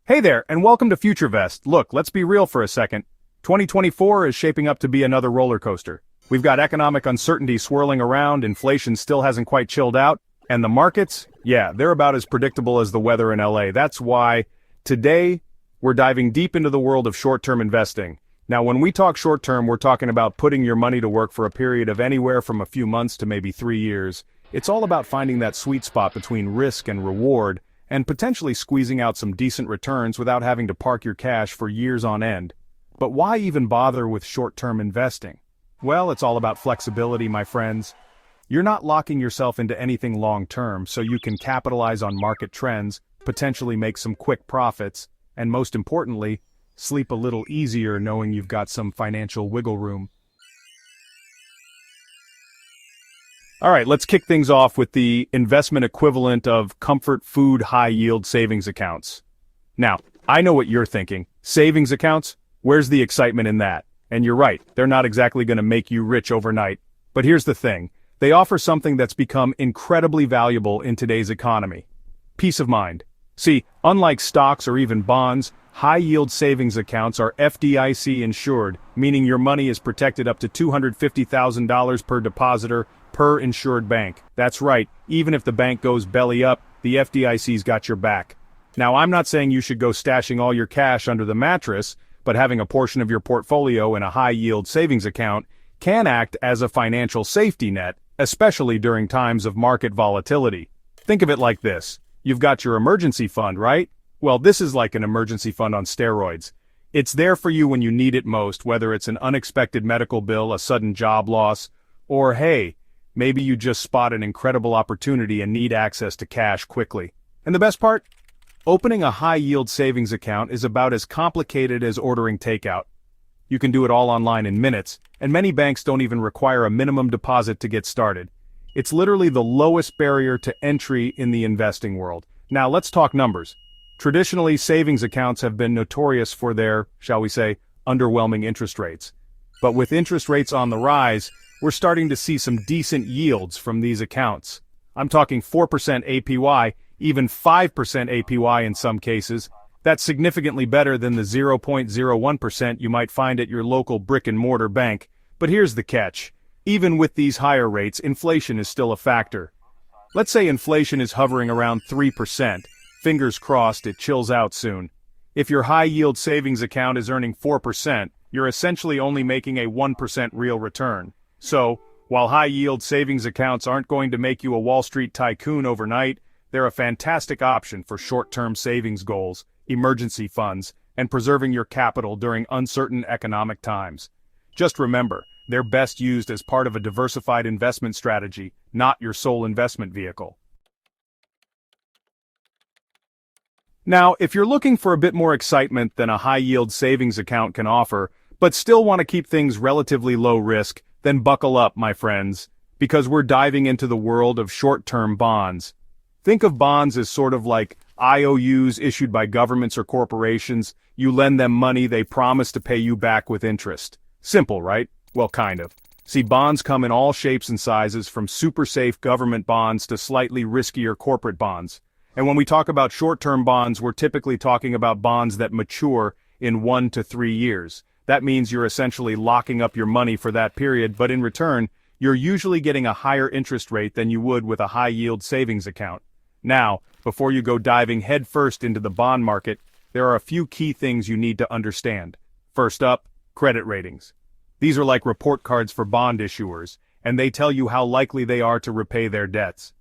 Hey there, and welcome to FutureVest. Look, let's be real for a second. 2024 is shaping up to be another roller coaster. We've got economic uncertainty swirling around, inflation still hasn't quite chilled out, and the markets, yeah, they're about as predictable as the weather in LA. That's why, today, we're diving deep into the world of short-term investing. Now, when we talk short-term, we're talking about putting your money to work for a period of anywhere from a few months to maybe 3 years. It's all about finding that sweet spot between risk and reward, and potentially squeezing out some decent returns without having to park your cash for years on end. But why even bother with short-term investing? Well, it's all about flexibility, my friends. You're not locking yourself into anything long-term, so you can capitalize on market trends, potentially make some quick profits, and most importantly, sleep a little easier knowing you've got some financial wiggle room. All right, let's kick things off with the investment equivalent of comfort food high-yield savings accounts. Now, I know what you're thinking. Savings accounts? Where's the excitement in that? And you're right, they're not exactly going to make you rich overnight. But here's the thing. They offer something that's become incredibly valuable in today's economy. Peace of mind. See, unlike stocks or even bonds, high-yield savings accounts are FDIC insured, meaning your money is protected up to $250,000 per depositor per insured bank. That's right, even if the bank goes belly up, the FDIC's got your back. Now, I'm not saying you should go stashing all your cash under the mattress, but having a portion of your portfolio in a high-yield savings account can act as a financial safety net, especially during times of market volatility. Think of it like this. You've got your emergency fund, right? Well, this is like an emergency fund on steroids. It's there for you when you need it most, whether it's an unexpected medical bill, a sudden job loss, or hey, maybe you just spot an incredible opportunity and need access to cash quickly. And the best part? Opening a high-yield savings account is about as complicated as ordering takeout. You can do it all online in minutes, and many banks don't even require a minimum deposit to get started. It's literally the lowest barrier to entry in the investing world. Now let's talk numbers. Traditionally, savings accounts have been notorious for their, shall we say, underwhelming interest rates. But with interest rates on the rise, we're starting to see some decent yields from these accounts. I'm talking 4% APY, even 5% APY in some cases. That's significantly better than the 0.01% you might find at your local brick-and-mortar bank. But here's the catch. Even with these higher rates, inflation is still a factor. Let's say inflation is hovering around 3%. Fingers crossed it chills out soon. If your high-yield savings account is earning 4%, you're essentially only making a 1% real return. So, while high-yield savings accounts aren't going to make you a Wall Street tycoon overnight, they're a fantastic option for short-term savings goals, emergency funds, and preserving your capital during uncertain economic times. Just remember, they're best used as part of a diversified investment strategy, not your sole investment vehicle. Now, if you're looking for a bit more excitement than a high-yield savings account can offer, but still want to keep things relatively low risk, then buckle up, my friends, because we're diving into the world of short-term bonds. Think of bonds as sort of like IOUs issued by governments or corporations. You lend them money, they promise to pay you back with interest. Simple, right? Well, kind of. See, bonds come in all shapes and sizes, from super safe government bonds to slightly riskier corporate bonds. And when we talk about short-term bonds, we're typically talking about bonds that mature in 1 to 3 years. That means you're essentially locking up your money for that period, but in return, you're usually getting a higher interest rate than you would with a high-yield savings account. Now, before you go diving headfirst into the bond market, there are a few key things you need to understand. First up, credit ratings. These are like report cards for bond issuers, and they tell you how likely they are to repay their debts.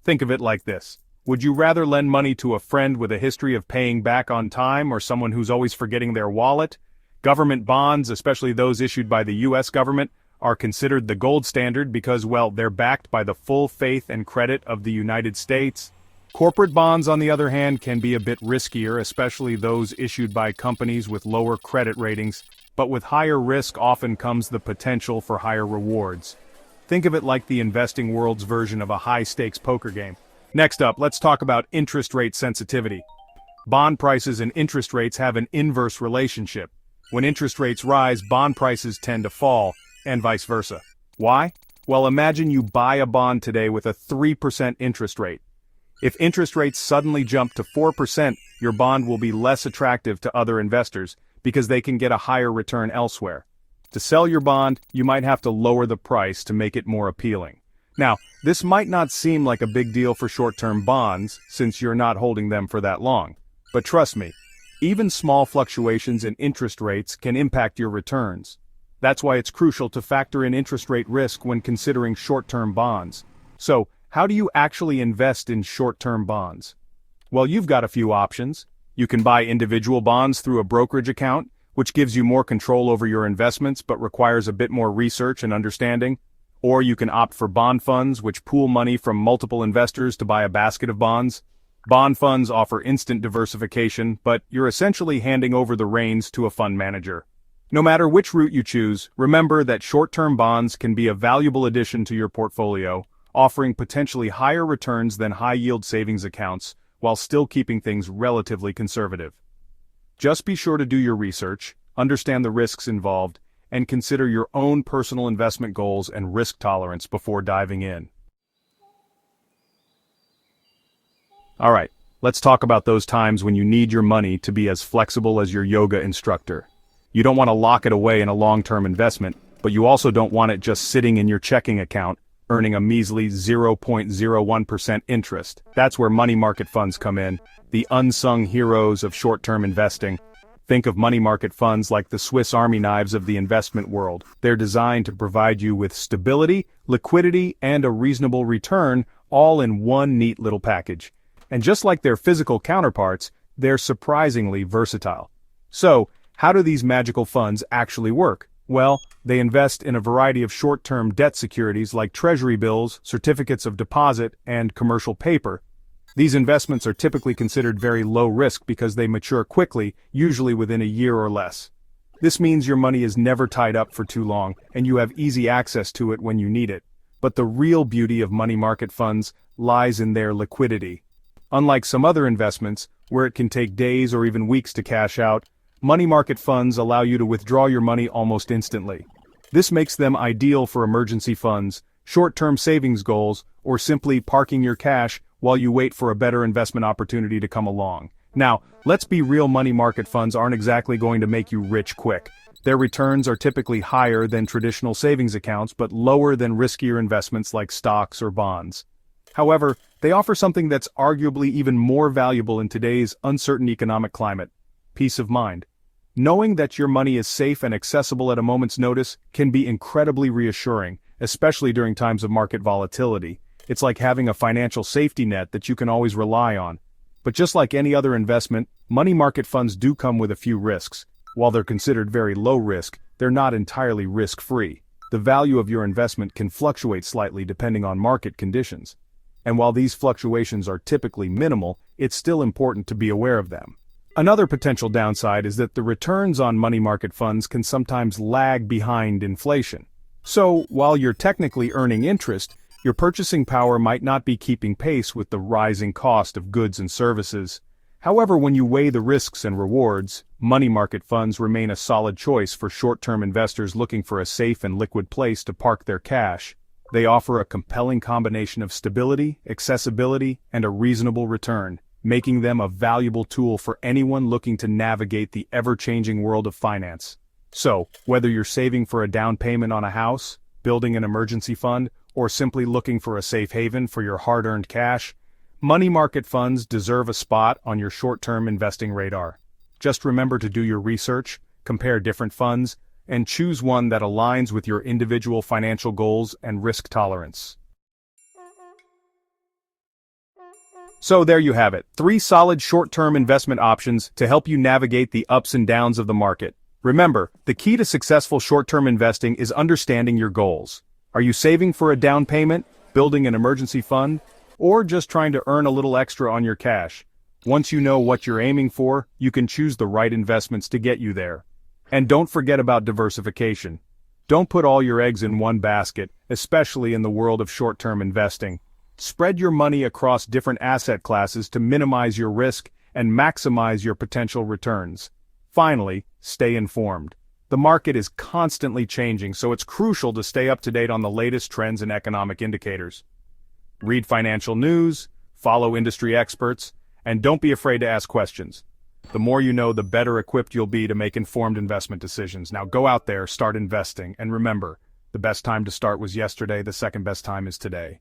Think of it like this. Would you rather lend money to a friend with a history of paying back on time or someone who's always forgetting their wallet? Government bonds, especially those issued by the U.S. government, are considered the gold standard because, well, they're backed by the full faith and credit of the United States. Corporate bonds, on the other hand, can be a bit riskier, especially those issued by companies with lower credit ratings, but with higher risk often comes the potential for higher rewards. Think of it like the investing world's version of a high-stakes poker game. Next up, let's talk about interest rate sensitivity. Bond prices and interest rates have an inverse relationship. When interest rates rise, bond prices tend to fall, and vice versa. Why? Well, imagine you buy a bond today with a 3% interest rate. If interest rates suddenly jump to 4%, your bond will be less attractive to other investors because they can get a higher return elsewhere. To sell your bond, you might have to lower the price to make it more appealing. Now, this might not seem like a big deal for short-term bonds since you're not holding them for that long. But trust me, even small fluctuations in interest rates can impact your returns. That's why it's crucial to factor in interest rate risk when considering short-term bonds. So, how do you actually invest in short-term bonds? Well, you've got a few options. You can buy individual bonds through a brokerage account, which gives you more control over your investments but requires a bit more research and understanding. Or you can opt for bond funds, which pool money from multiple investors to buy a basket of bonds. Bond funds offer instant diversification, but you're essentially handing over the reins to a fund manager. No matter which route you choose, remember that short-term bonds can be a valuable addition to your portfolio, offering potentially higher returns than high-yield savings accounts, while still keeping things relatively conservative. Just be sure to do your research, understand the risks involved, and consider your own personal investment goals and risk tolerance before diving in. Alright, let's talk about those times when you need your money to be as flexible as your yoga instructor. You don't want to lock it away in a long-term investment, but you also don't want it just sitting in your checking account, earning a measly 0.01% interest. That's where money market funds come in, the unsung heroes of short-term investing. Think of money market funds like the Swiss Army knives of the investment world. They're designed to provide you with stability, liquidity, and a reasonable return, all in one neat little package. And just like their physical counterparts, they're surprisingly versatile. So, how do these magical funds actually work? Well, they invest in a variety of short-term debt securities like treasury bills, certificates of deposit, and commercial paper. These investments are typically considered very low risk because they mature quickly, usually within a year or less. This means your money is never tied up for too long, and you have easy access to it when you need it. But the real beauty of money market funds lies in their liquidity. Unlike some other investments, where it can take days or even weeks to cash out, money market funds allow you to withdraw your money almost instantly. This makes them ideal for emergency funds, short-term savings goals, or simply parking your cash while you wait for a better investment opportunity to come along. Now, let's be real, money market funds aren't exactly going to make you rich quick. Their returns are typically higher than traditional savings accounts but lower than riskier investments like stocks or bonds. However, they offer something that's arguably even more valuable in today's uncertain economic climate: peace of mind. Knowing that your money is safe and accessible at a moment's notice can be incredibly reassuring, especially during times of market volatility. It's like having a financial safety net that you can always rely on. But just like any other investment, money market funds do come with a few risks. While they're considered very low risk, they're not entirely risk-free. The value of your investment can fluctuate slightly depending on market conditions. And while these fluctuations are typically minimal, it's still important to be aware of them. Another potential downside is that the returns on money market funds can sometimes lag behind inflation. So, while you're technically earning interest, your purchasing power might not be keeping pace with the rising cost of goods and services. However, when you weigh the risks and rewards, money market funds remain a solid choice for short-term investors looking for a safe and liquid place to park their cash. They offer a compelling combination of stability, accessibility, and a reasonable return, making them a valuable tool for anyone looking to navigate the ever-changing world of finance. So, whether you're saving for a down payment on a house, building an emergency fund, or simply looking for a safe haven for your hard-earned cash, money market funds deserve a spot on your short-term investing radar. Just remember to do your research, compare different funds, and choose one that aligns with your individual financial goals and risk tolerance. So there you have it, 3 solid short-term investment options to help you navigate the ups and downs of the market. Remember, the key to successful short-term investing is understanding your goals. Are you saving for a down payment, building an emergency fund, or just trying to earn a little extra on your cash? Once you know what you're aiming for, you can choose the right investments to get you there. And don't forget about diversification. Don't put all your eggs in one basket, especially in the world of short-term investing. Spread your money across different asset classes to minimize your risk and maximize your potential returns. Finally, stay informed. The market is constantly changing, so it's crucial to stay up to date on the latest trends and economic indicators. Read financial news, follow industry experts, and don't be afraid to ask questions. The more you know, the better equipped you'll be to make informed investment decisions. Now go out there, start investing, and remember, the best time to start was yesterday, the second best time is today.